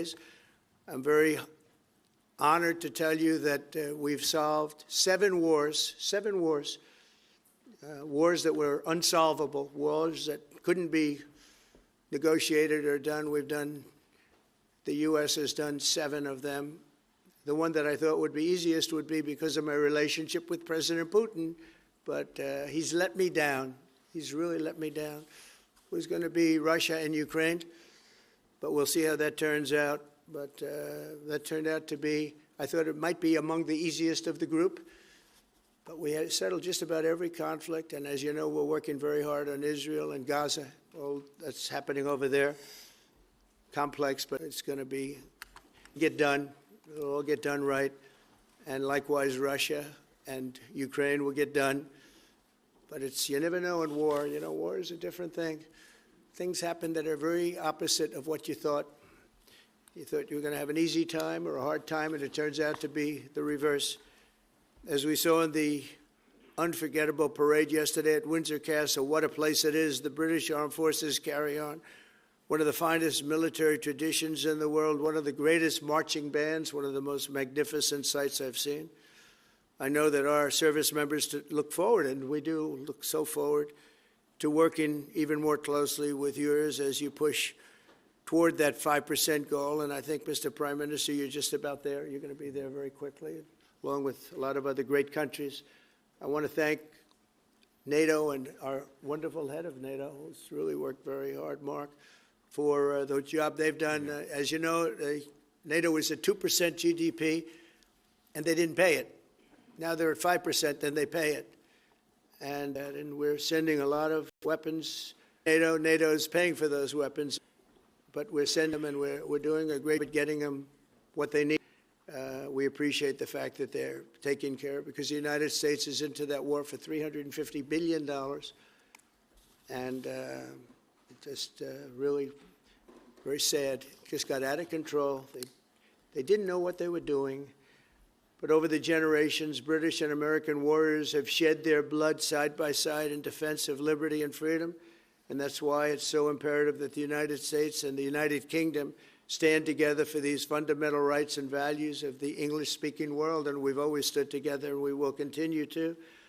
I'm very honored to tell you that we've solved 7 wars, wars that were unsolvable, wars that couldn't be negotiated or done. The U.S. has done 7 of them. The one that I thought would be easiest would be because of my relationship with President Putin, but he's let me down. He's really let me down. It was going to be Russia and Ukraine, but we'll see how that turns out. But that turned out to be, I thought it might be among the easiest of the group, but we had settled just about every conflict, and as you know, we're working very hard on Israel and Gaza. All that's happening over there. Complex, but it's going to get done. It'll all get done right. And likewise, Russia and Ukraine will get done. But you never know in war. You know, war is a different thing. Things happen that are very opposite of what you thought. You thought you were going to have an easy time or a hard time, and it turns out to be the reverse. As we saw in the unforgettable parade yesterday at Windsor Castle, what a place it is. The British Armed Forces carry on one of the finest military traditions in the world, one of the greatest marching bands, one of the most magnificent sights I've seen. I know that our service members look forward, and we do look so forward to working even more closely with yours as you push toward that 5% goal. And I think, Mr. Prime Minister, you're just about there. You're going to be there very quickly, along with a lot of other great countries. I want to thank NATO and our wonderful head of NATO, who's really worked very hard, Mark, for the job they've done. As you know, NATO was at 2% GDP, and they didn't pay it. Now they're at 5%, then they pay it. And we're sending a lot of weapons. NATO is paying for those weapons, but we're sending them, and we're doing a great job getting them what they need. We appreciate the fact that they're taking care of, because the United States is into that war for $350 billion. And just really very sad. It just got out of control. They didn't know what they were doing. But over the generations, British and American warriors have shed their blood side by side in defense of liberty and freedom. And that's why it's so imperative that the United States and the United Kingdom stand together for these fundamental rights and values of the English-speaking world. And we've always stood together, and we will continue to.